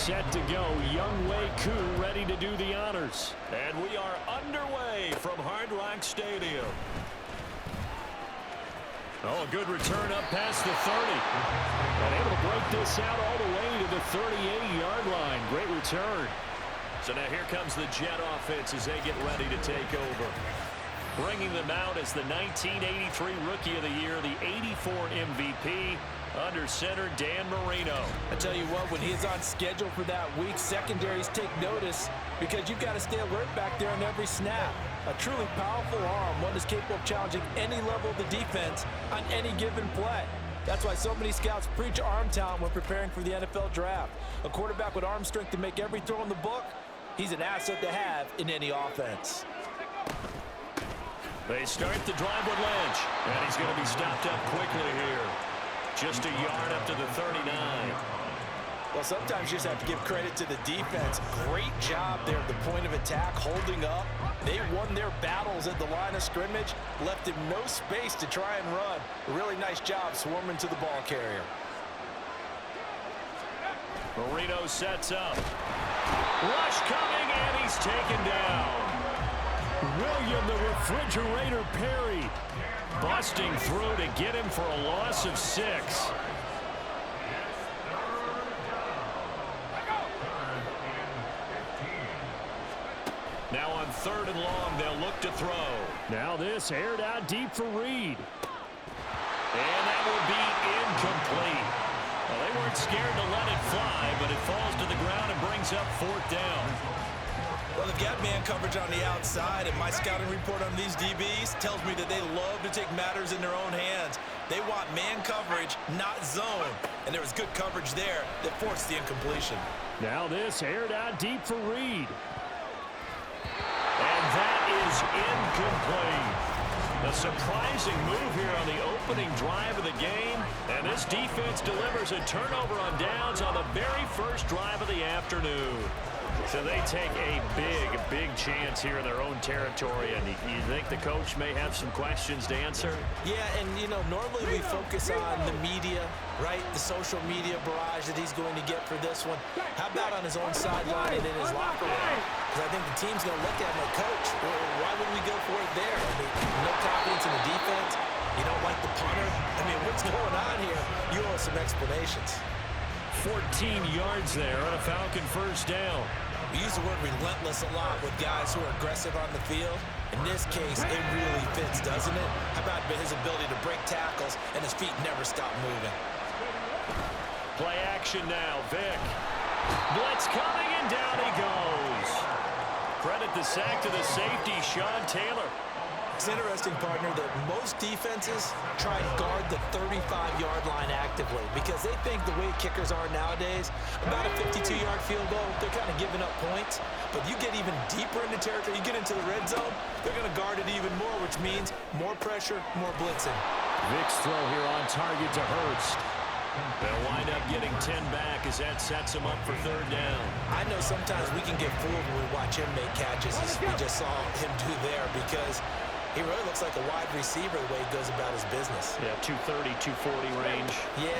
set to go. Younghoe Koo ready to do the honors. And we are underway from Hard Rock Stadium. Oh, a good return up past the 30. And able to break this out all the way to the 38-yard line. Great return. So now here comes the Jet offense as they get ready to take over. Bringing them out as the 1983 Rookie of the Year, the 84 MVP, under center Dan Marino. I tell you what, when he's on schedule for that week, secondaries take notice because you've got to stay alert back there on every snap. A truly powerful arm, one that's capable of challenging any level of the defense on any given play. That's why so many scouts preach arm talent when preparing for the NFL draft. A quarterback with arm strength to make every throw in the book, he's an asset to have in any offense. They start the drive with Lynch, and he's going to be stopped up quickly here. Just a yard up to the 39. Well, sometimes you just have to give credit to the defense. Great job there at the point of attack, holding up. They won their battles at the line of scrimmage, left him no space to try and run. A really nice job swarming to the ball carrier. Marino sets up. Rush coming, and he's taken down. William the Refrigerator Perry busting through to get him for a loss of 6. Now on 3rd and long, they'll look to throw. Now this aired out deep for Reed. And that will be incomplete. Well, they weren't scared to let it fly, but it falls to the ground and brings up 4th down. Well, they've got man coverage on the outside, and my scouting report on these DBs tells me that they love to take matters in their own hands. They want man coverage, not zone. And there was good coverage there that forced the incompletion. Now this aired out deep for Reed. And that is incomplete. A surprising move here on the opening drive of the game. And this defense delivers a turnover on downs on the very first drive of the afternoon. So they take a big chance here in their own territory. And you think the coach may have some questions to answer? Yeah, and, you know, normally we focus on the media, right? The social media barrage that he's going to get for this one. How about on his own sideline and in his locker room? Because I think the team's going to look at him like, Coach, well, why would we go for it there? I mean, no confidence in the defense. You don't like the punter. I mean, what's going on here? You owe us some explanations. 14 yards there on a Falcon first down. We use the word relentless a lot with guys who are aggressive on the field. In this case, it really fits, doesn't it? How about his ability to break tackles and his feet never stop moving? Play action now, Vic. Blitz coming, and down he goes. Credit the sack to the safety, Sean Taylor. It's interesting, partner, that most defenses try and guard the 35-yard line actively because they think the way kickers are nowadays, about a 52-yard field goal, they're kind of giving up points. But you get even deeper into territory, you get into the red zone, they're going to guard it even more, which means more pressure, more blitzing. Vic's throw here on target to Hurst. They'll wind up getting 10 back as that sets them up for 3rd down. I know sometimes we can get fooled when we watch him make catches, as we just saw him do there, because he really looks like a wide receiver the way he goes about his business. Yeah, 230, 240 range. Yeah,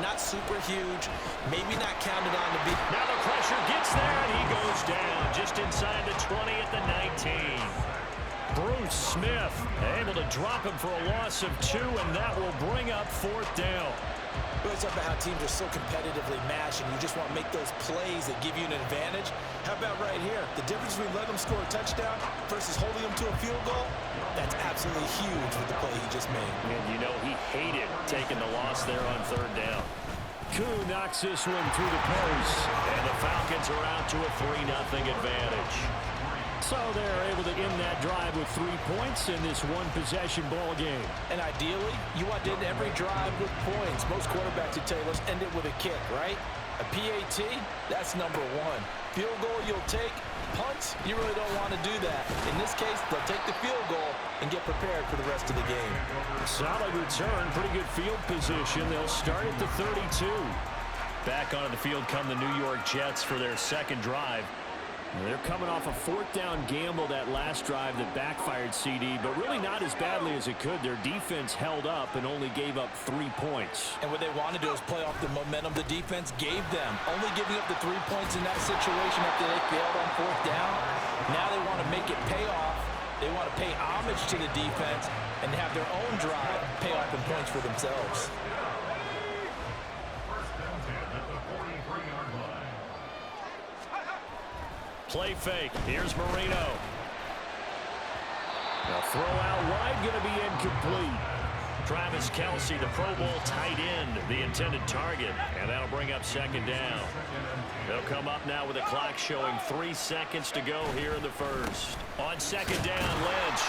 not super huge. Maybe not counted on to be. Now the pressure gets there, and he goes down just inside the 20 at the 19. Bruce Smith able to drop him for a loss of 2, and that will bring up 4th down. We always talk about how teams are so competitively matched, and you just want to make those plays that give you an advantage. How about right here? The difference between letting them score a touchdown versus holding them to a field goal, that's absolutely huge with the play he just made. And you know he hated taking the loss there on 3rd down. Koo knocks this one through the post. And the Falcons are out to a 3-0 advantage. So they're able to end that drive with 3 points in this one-possession ball game. And ideally, you want to end every drive with points. Most quarterbacks would tell you, let's end it with a kick, right? A PAT, that's number 1. Field goal you'll take. Punts, you really don't want to do that. In this case, they'll take the field goal and get prepared for the rest of the game. Solid return, pretty good field position. They'll start at the 32. Back onto the field come the New York Jets for their 2nd drive. They're coming off a fourth down gamble that last drive that backfired, CD, but really not as badly as it could. Their defense held up and only gave up 3 points. And what they wanted to do is play off the momentum the defense gave them. Only giving up the 3 points in that situation after they failed on fourth down. Now they want to make it pay off. They want to pay homage to the defense and have their own drive pay off in points for themselves. Play fake. Here's Marino. The throw out wide going to be incomplete. Travis Kelce, the Pro Bowl tight end, the intended target. And that'll bring up second down. They'll come up now with the clock showing 3 seconds to go here in the first. On second down, Lynch.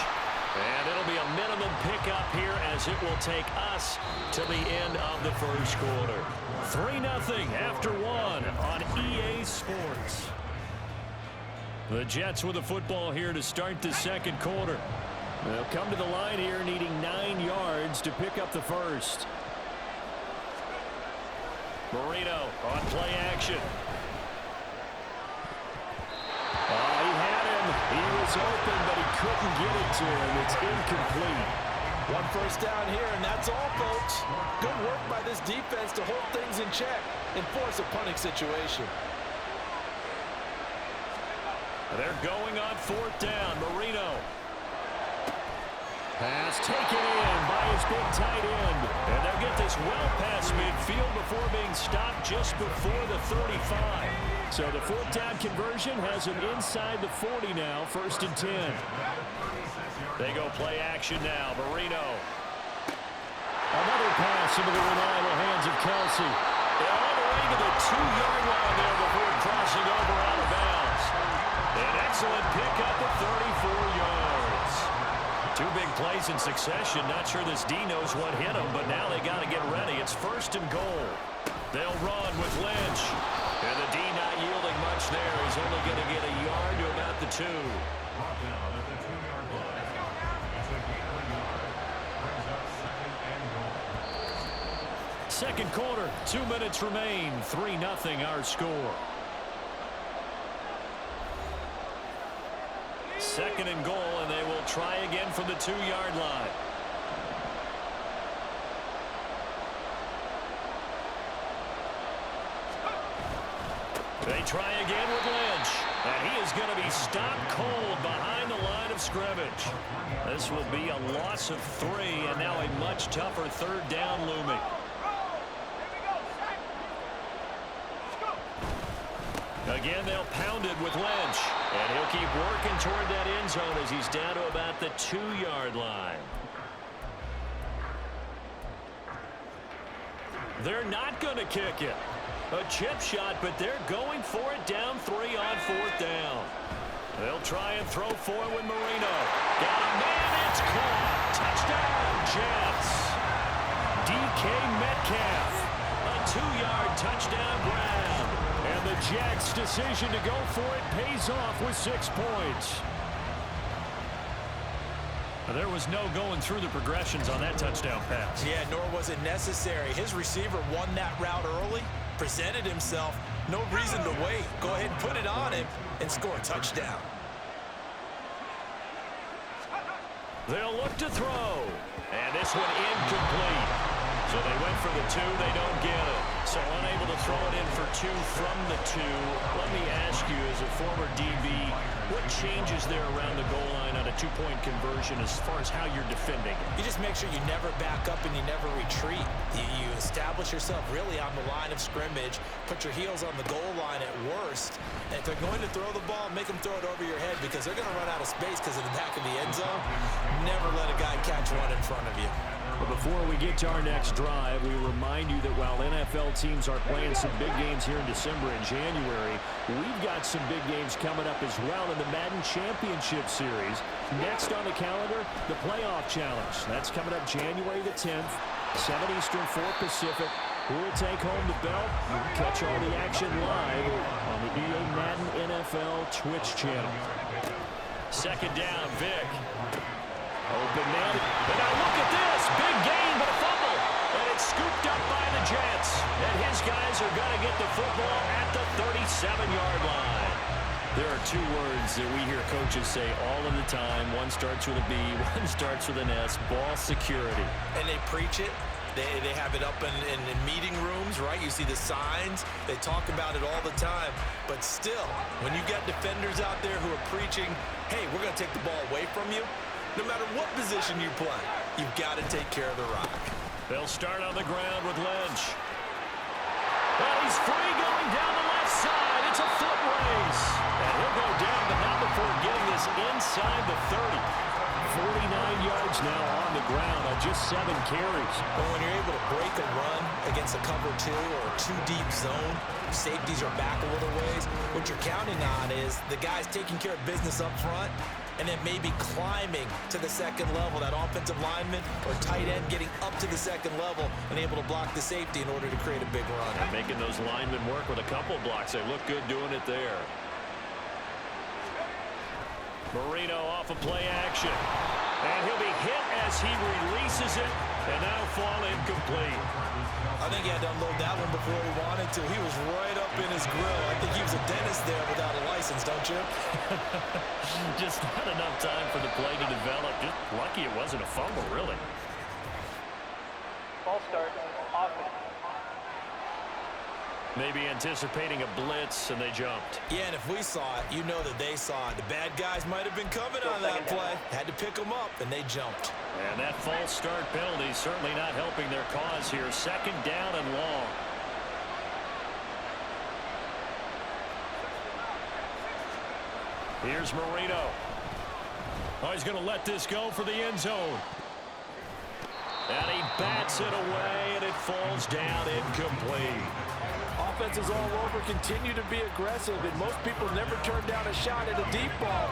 And it'll be a minimum pickup here as it will take us to the end of the first quarter. 3-0 after 1 on EA Sports. The Jets with the football here to start the second quarter. They'll come to the line here needing 9 yards to pick up the first. Marino on play action. He had him. He was open, but he couldn't get it to him. It's incomplete. 1 first down here, and that's all, folks. Good work by this defense to hold things in check and force a punting situation. They're going on fourth down. Marino. Pass taken in by his big tight end. And they'll get this well past midfield before being stopped just before the 35. So the fourth down conversion has him inside the 40 now, 1st and 10. They go play action now. Marino. Another pass into the reliable hands of Kelce. All the way to the 2-yard line there before crossing over out of bounds. An excellent pickup of 34 yards. 2 big plays in succession. Not sure this D knows what hit him, but now they got to get ready. It's 1st and goal. They'll run with Lynch. And the D not yielding much there. He's only going to get a yard to about the 2. Second quarter, 2 minutes remain. 3-0 our score. 2nd and goal, and they will try again from the 2-yard line. They try again with Lynch, and he is going to be stopped cold behind the line of scrimmage. This will be a loss of 3, and now a much tougher 3rd down looming. Again, they'll pound it with Lynch, and he'll keep working toward that end zone as he's down to about the 2-yard line. They're not going to kick it. A chip shot, but they're going for it down 3 on 4th down. They'll try and throw for it with Marino. Got a man, it's caught. Touchdown, Jets. DK Metcalf. A 2-yard touchdown grab. And the Jets' decision to go for it pays off with 6 points. There was no going through the progressions on that touchdown pass. Yeah, nor was it necessary. His receiver won that route early, presented himself. No reason to wait. Go ahead and put it on him and score a touchdown. They'll look to throw. And this one incomplete. So they went for the 2. They don't get it. So unable to throw it in for 2 from the 2. Let me ask you, as a former DB, what changes there around the goal line on a 2-point conversion as far as how you're defending? You just make sure you never back up and you never retreat. You establish yourself really on the line of scrimmage, put your heels on the goal line at worst. And if they're going to throw the ball, make them throw it over your head because they're going to run out of space because of the back of the end zone. Never let a guy catch one in front of you. But before we get to our next drive, we remind you that while NFL teams are playing some big games here in December and January, we've got some big games coming up as well in the Madden Championship Series. Next on the calendar, the Playoff Challenge. That's coming up January the 10th, 7 Eastern, 4 Pacific. Who will take home the belt? We'll catch all the action live on the EA Madden NFL Twitch channel. Second down, Vic. Open man. And now look at this. Big gain, but a fumble. And it's scooped up by the Jets. And his guys are going to get the football at the 37-yard line. There are two words that we hear coaches say all of the time. One starts with a B, one starts with an S, ball security. And they preach it. They have it up in meeting rooms, right? You see the signs. They talk about it all the time. But still, when you got defenders out there who are preaching, hey, we're going to take the ball away from you, no matter what position you play, you've got to take care of the rock. They'll start on the ground with Lynch. Well, he's free going down the left side. It's a foot race. And he'll go down, but not before getting this inside the 30. 49 yards now on the ground on just 7 carries. But when you're able to break a run against a cover 2 or a 2-deep zone, safeties are back a little ways. What you're counting on is the guys taking care of business up front and then maybe climbing to the second level, that offensive lineman or tight end getting up to the second level and able to block the safety in order to create a big run. And making those linemen work with a couple blocks. They look good doing it there. Marino off of play action. And he'll be hit as he releases it, and that'll fall incomplete. I think he had to unload that one before he wanted to. He was right up in his grill. I think he was a dentist there without a license, don't you? Just not enough time for the play to develop. Just lucky it wasn't a fumble, really. Ball start, offense. Maybe anticipating a blitz, and they jumped. Yeah, and if we saw it, you know that they saw it. The bad guys might have been coming on that play. Had to pick them up, and they jumped. And that false start penalty certainly not helping their cause here. Second down and long. Here's Marino. Oh, he's going to let this go for the end zone. And he bats it away, and it falls down incomplete. Offenses all over continue to be aggressive, and most people never turn down a shot at a deep ball.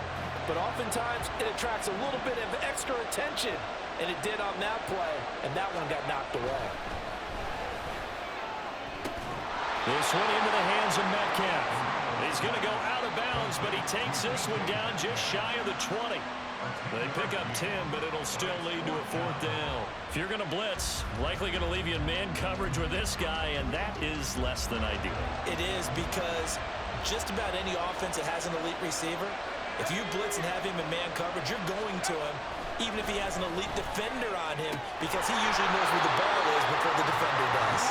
But oftentimes, it attracts a little bit of extra attention, and it did on that play, and that one got knocked away. This one into the hands of Metcalf. He's going to go out of bounds, but he takes this one down just shy of the 20. They pick up 10, but it'll still lead to a 4th down. If you're going to blitz, likely going to leave you in man coverage with this guy, and that is less than ideal. It is, because just about any offense that has an elite receiver, if you blitz and have him in man coverage, you're going to him, even if he has an elite defender on him, because he usually knows where the ball is before the defender does.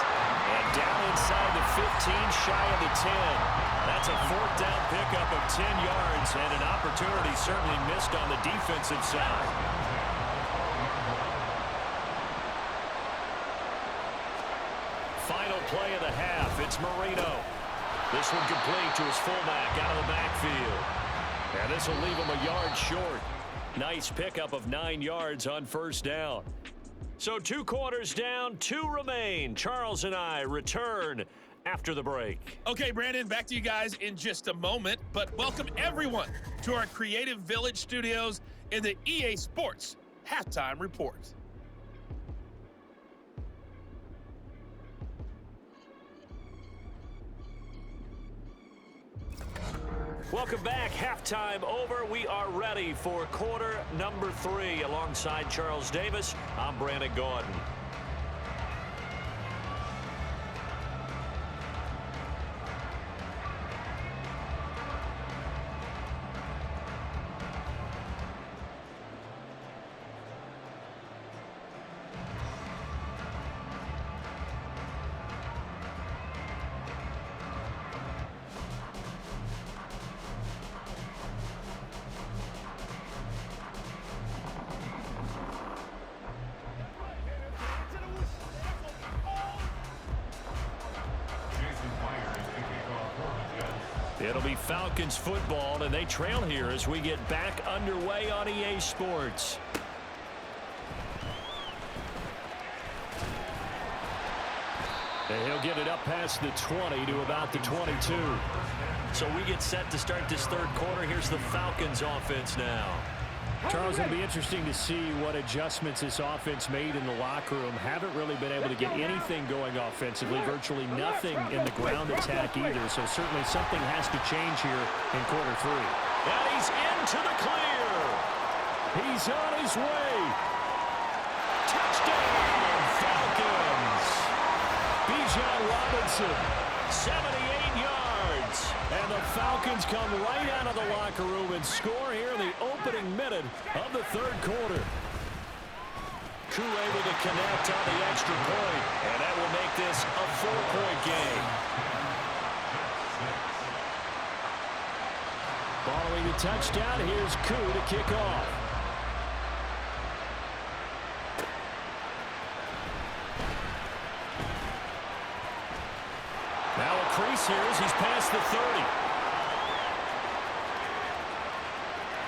And down inside the 15, shy of the 10. That's a 4th down pickup of 10 yards, and an opportunity certainly missed on the defensive side. Final play of the half. It's Marino. This one complete to his fullback out of the backfield. And this will leave him a yard short. Nice pickup of 9 yards on 1st down. So 2 quarters down, 2 remain. Charles and I return after the break. Okay, Brandon, back to you guys in just a moment. But welcome everyone to our Creative Village studios in the EA Sports Halftime Report. Welcome back. Halftime over. We are ready for quarter number 3. Alongside Charles Davis, I'm Brandon Gaudin. It'll be Falcons football, and they trail here as we get back underway on EA Sports. And he'll get it up past the 20 to about the 22. So we get set to start this 3rd quarter. Here's the Falcons offense now. Charles, it'll be interesting to see what adjustments this offense made in the locker room. Haven't really been able to get anything going offensively, virtually nothing in the ground attack either. So certainly something has to change here in quarter 3. And he's into the clear. He's on his way. Touchdown, Falcons. Bijan Robinson. 78 yards. chance. And the Falcons come right out of the locker room and score here in the opening minute of the third quarter. Koo able to connect on the extra point, and that will make this a 4-point game. Following the touchdown, here's Koo to kick off. Now a crease here as he's past the 30.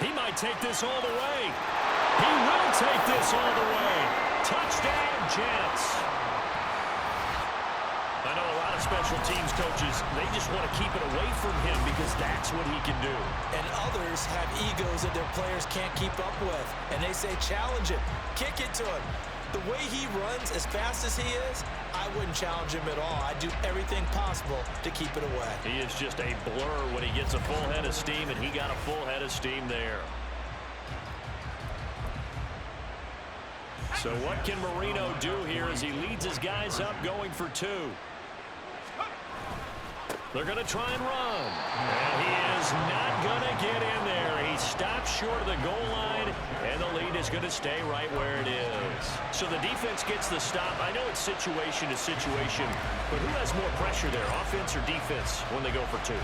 He might take this all the way. He will take this all the way. Touchdown, Jets. I know a lot of special teams coaches, they just want to keep it away from him because that's what he can do. And others have egos that their players can't keep up with. And they say, challenge him, kick it to him. The way he runs as fast as he is, I wouldn't challenge him at all. I'd do everything possible to keep it away. He is just a blur when he gets a full head of steam, and he got a full head of steam there. So what can Marino do here as he leads his guys up going for 2? They're going to try and run. And he is not going to get in there. He stops short of the goal line, and the lead is going to stay right where it is. So the defense gets the stop. I know it's situation to situation, but who has more pressure there, offense or defense, when they go for 2?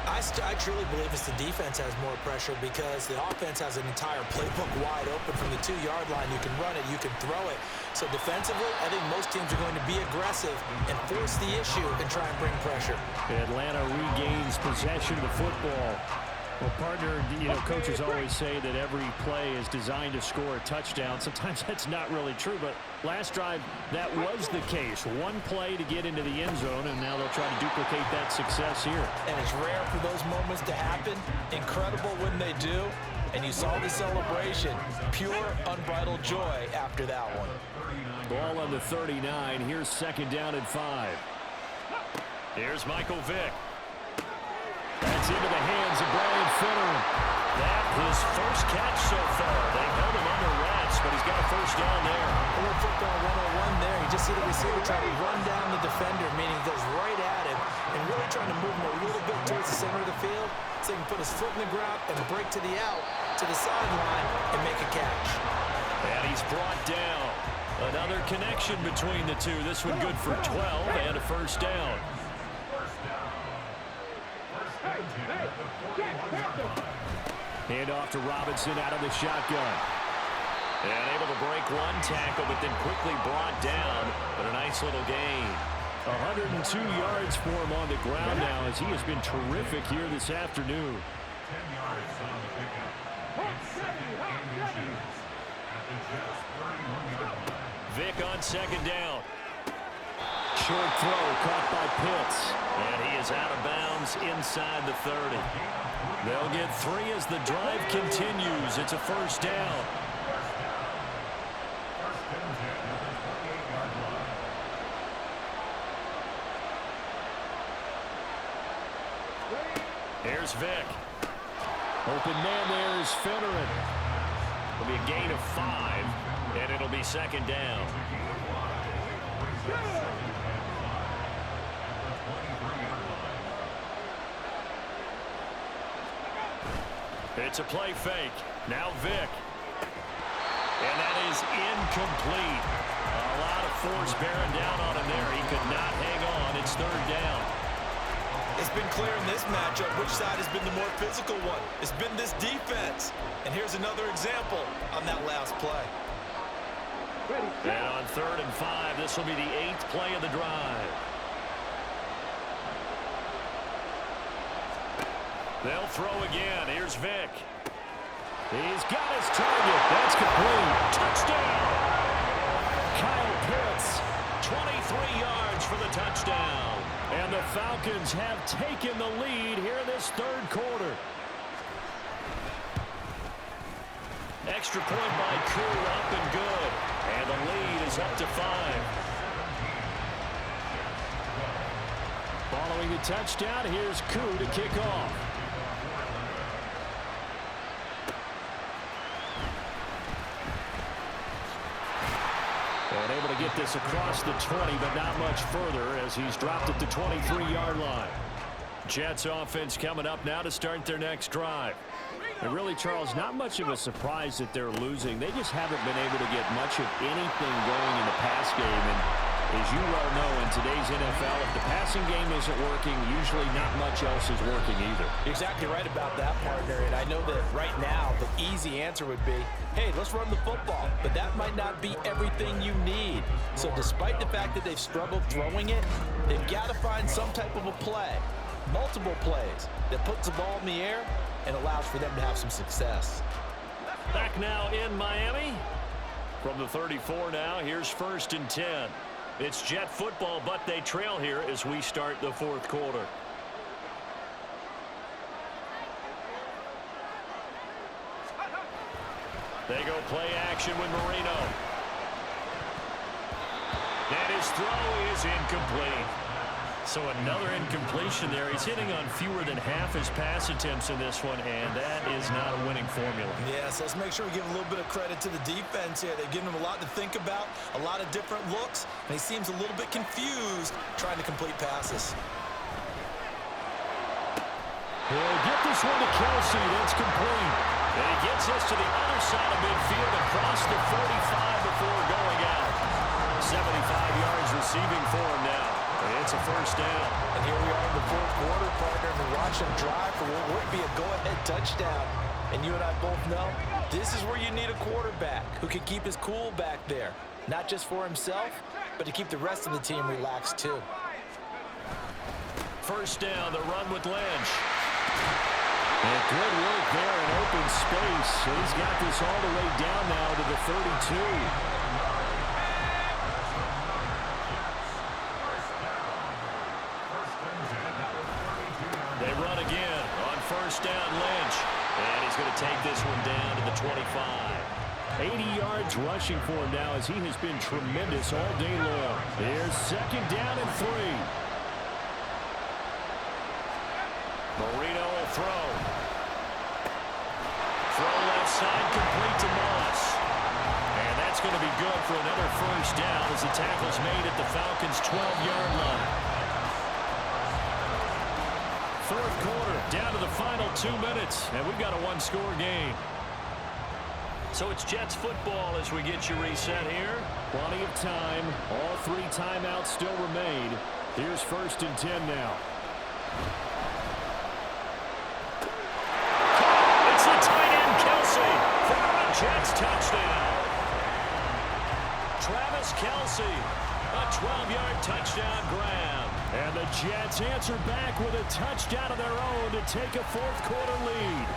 I truly believe it's the defense has more pressure because the offense has an entire playbook wide open from the 2-yard line. You can run it, you can throw it. So defensively, I think most teams are going to be aggressive and force the issue and try and bring pressure. Atlanta regains possession of the football. Well, partner, coaches always say that every play is designed to score a touchdown. Sometimes that's not really true, but last drive, that was the case. One play to get into the end zone, and now they'll try to duplicate that success here. And it's rare for those moments to happen. Incredible when they do. And you saw the celebration. Pure, unbridled joy after that one. Ball on the 39. Here's 2nd down and 5. Here's Michael Vick. That's into the hands of Brian Finneran. That his first catch so far. They held him under wraps, but he's got a first down there. A little football 101 there. You just see the receiver try to run down the defender, meaning he goes right at him and really trying to move him a little bit towards the center of the field so he can put his foot in the ground and break to the out, to the sideline, and make a catch. And he's brought down. Another connection between the two. This one good for 12 and a first down. Hand off to Robinson out of the shotgun. And able to break one tackle, but then quickly brought down. But a nice little gain. 102 yards for him on the ground now as he has been terrific here this afternoon. Vick on 2nd down. Short throw caught by Pitts. And he is out of bounds inside the 30. They'll get 3 as the drive continues. It's a first down. Here's Vick. Open man there is Finneran. It'll be a gain of 5, and it'll be 2nd down. It's a play fake. Now Vick. And that is incomplete. A lot of force bearing down on him there. He could not hang on. It's 3rd down. It's been clear in this matchup which side has been the more physical one. It's been this defense. And here's another example on that last play. And on 3rd and 5, this will be the 8th play of the drive. They'll throw again. Here's Vick. He's got his target. That's complete. Touchdown! Kyle Pitts. 23 yards for the touchdown. And the Falcons have taken the lead here in this third quarter. Extra point by Koo, up and good. And the lead is up to 5. Following the touchdown, here's Koo to kick off. And able to get this across the 20, but not much further as he's dropped it to 23-yard line. Jets offense coming up now to start their next drive. And really, Charles, not much of a surprise that they're losing. They just haven't been able to get much of anything going in the pass game. And as you well know, in today's NFL, if the passing game isn't working, usually not much else is working either. You're exactly right about that, partner. And I know that right now the easy answer would be, hey, let's run the football. But that might not be everything you need. So despite the fact that they've struggled throwing it, they've got to find some type of a play, multiple plays, that puts the ball in the air and allows for them to have some success. Back now in Miami. From the 34 now, here's 1st and 10. It's Jet football, but they trail here as we start the fourth quarter. They go play action with Marino. And his throw is incomplete. So another incompletion there. He's hitting on fewer than half his pass attempts in this one, and that is not a winning formula. Yes, let's make sure we give a little bit of credit to the defense here. They've given him a lot to think about, a lot of different looks, and he seems a little bit confused trying to complete passes. He'll get this one to Kelsey. That's complete. And he gets us to the other side of midfield across the 45 before going out. 75 yards receiving for him now. It's a first down. And here we are in the fourth quarter, partner, and we watch him drive for what would be a go-ahead touchdown. And you and I both know this is where you need a quarterback who can keep his cool back there. Not just for himself, but to keep the rest of the team relaxed too. First down, the run with Lynch. And good work there in open space. He's got this all the way down now to the 32. They run again on first down, Lynch. And he's going to take this one down to the 25. 80 yards rushing for him now as he has been tremendous all day long. Here's 2nd down and 3. Marino will throw. Throw left side, complete to Moss. And that's going to be good for another first down as the tackle's made at the Falcons' 12-yard line. Fourth quarter, down to the final 2 minutes, and we've got a one-score game. So it's Jets football as we get you reset here. Plenty of time. All 3 timeouts still remain. Here's 1st and 10 now. It's the tight end, Kelsey, for a Jets touchdown. Travis Kelsey, a 12-yard touchdown grab. And the Jets answer back with a touchdown of their own to take a fourth quarter lead.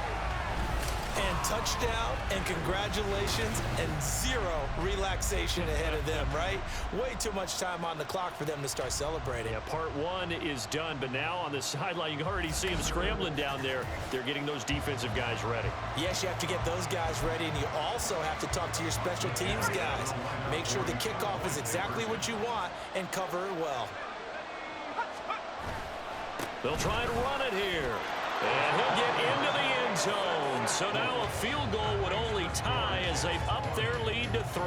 And touchdown and congratulations and 0 relaxation ahead of them, right? Way too much time on the clock for them to start celebrating. Yeah, part 1 is done, but now on the sideline, you can already see them scrambling down there. They're getting those defensive guys ready. Yes, you have to get those guys ready, and you also have to talk to your special teams guys. Make sure the kickoff is exactly what you want and cover it well. They'll try and run it here. And he'll get into the end zone. So now a field goal would only tie as they've upped their lead to 3.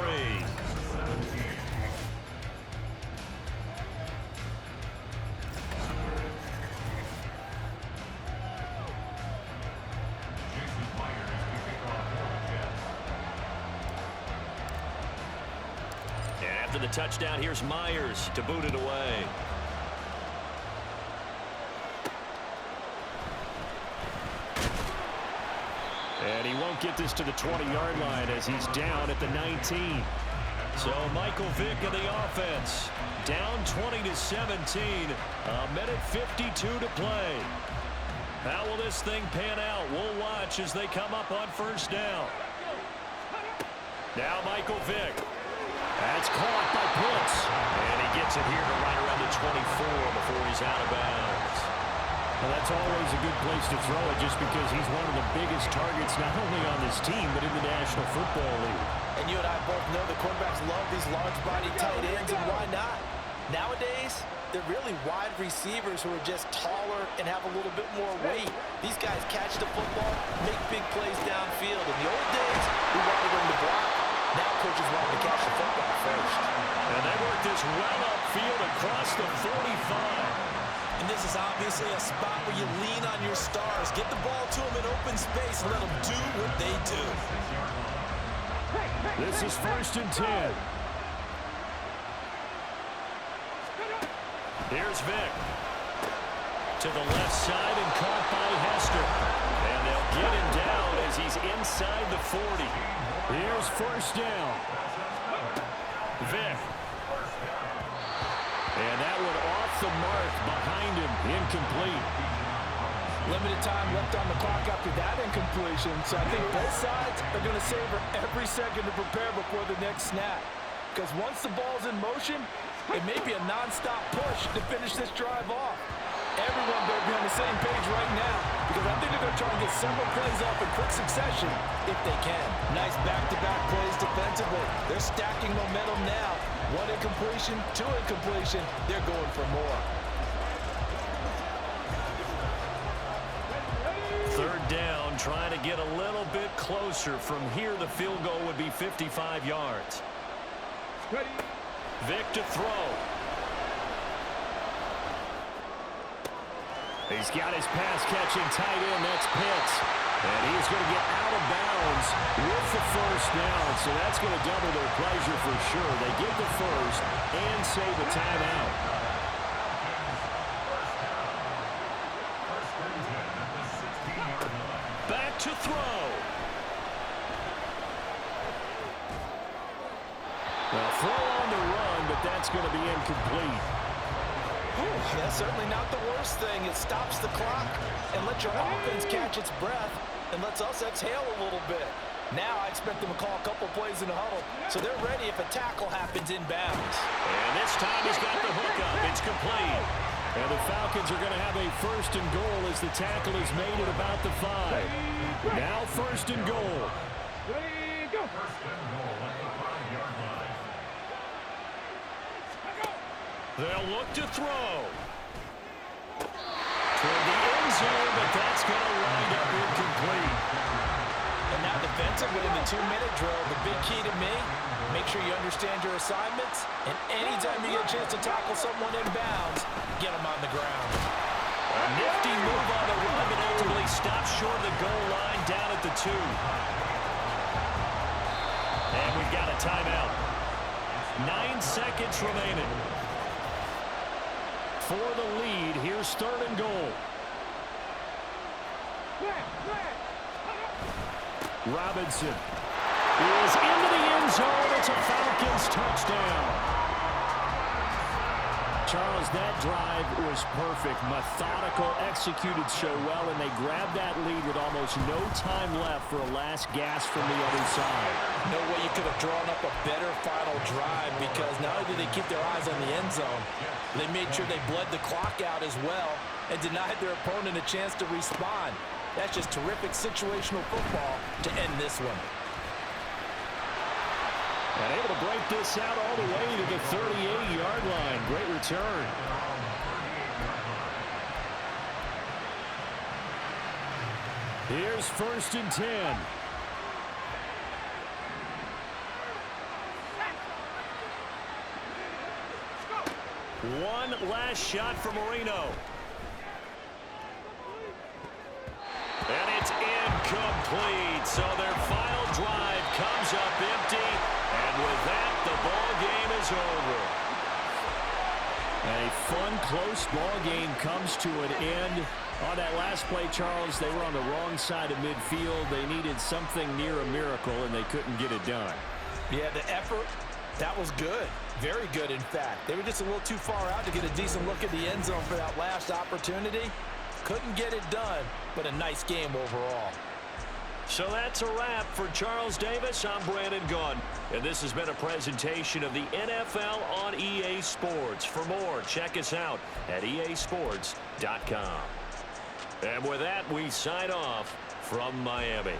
And after the touchdown, here's Myers to boot it away. And he won't get this to the 20-yard line as he's down at the 19. So Michael Vick in the offense. Down 20-17. A minute 52 to play. How will this thing pan out? We'll watch as they come up on first down. Now Michael Vick. That's caught by Pitts. And he gets it here to right around the 24 before he's out of bounds. Well, that's always a good place to throw it just because he's one of the biggest targets not only on this team but in the National Football League. And you and I both know the quarterbacks love these large-body tight ends, and why not? Nowadays, they're really wide receivers who are just taller and have a little bit more weight. These guys catch the football, make big plays downfield. In the old days, we wanted them to block. Now coaches want them to catch the football first. And they work this well upfield across the 45. And this is obviously a spot where you lean on your stars. Get the ball to them in open space and let them do what they do. This is 1st and 10. Here's Vic. To the left side and caught by Hester. And they'll get him down as he's inside the 40. Here's 1st down. Vic. And that one off the mark behind him. Incomplete. Limited time left on the clock after that incompletion, so I think both sides are going to savor every second to prepare before the next snap. Because once the ball's in motion, it may be a non-stop push to finish this drive off. Everyone better be on the same page right now, because I think they're going to try and get several plays off in quick succession if they can. Nice back-to-back plays defensively. They're stacking momentum now. 1 incompletion, 2 incompletion. They're going for more. 3rd down, trying to get a little bit closer. From here, the field goal would be 55 yards. Vic to throw. He's got his pass-catching tight end. That's Pitts. And he's going to get out of bounds with the 1st down. So that's going to double their pleasure for sure. They get the 1st and save a timeout. Back to throw. Well, throw on the run, but that's going to be incomplete. That's certainly not the worst thing. It stops the clock and lets your offense catch its breath and lets us exhale a little bit. Now I expect them to call a couple plays in the huddle, so they're ready if a tackle happens inbounds. And this time he's got the hook up. It's complete. And the Falcons are going to have a 1st and goal as the tackle is made at about the 5. Now 1st and goal. They'll look to throw. Toward the end zone, but that's going to wind up incomplete. And now defensively in the 2-minute drill, the big key to me, make sure you understand your assignments, and anytime you get a chance to tackle someone inbounds, get them on the ground. A nifty move on the run, but ultimately stops short of the goal line down at the 2. And we've got a timeout. 9 seconds remaining. For the lead, here's 3rd and goal. Robinson is into the end zone. It's a Falcons touchdown. Charles, that drive was perfect. Methodical, executed so well, and they grabbed that lead with almost no time left for a last gasp from the other side. No way you could have drawn up a better final drive, because not only did they keep their eyes on the end zone, they made sure they bled the clock out as well and denied their opponent a chance to respond. That's just terrific situational football to end this one. And able to break this out all the way to the 38-yard line. Great return. Here's 1st and 10. One last shot for Marino. And it's incomplete. So their final drive comes up empty. And with that, the ball game is over. A fun, close ball game comes to an end. On that last play, Charles, they were on the wrong side of midfield. They needed something near a miracle, and they couldn't get it done. Yeah, the effort, that was good. Very good, in fact. They were just a little too far out to get a decent look at the end zone for that last opportunity. Couldn't get it done, but a nice game overall. So that's a wrap for Charles Davis. I'm Brandon Gunn, and this has been a presentation of the NFL on EA Sports. For more, check us out at easports.com. And with that, we sign off from Miami.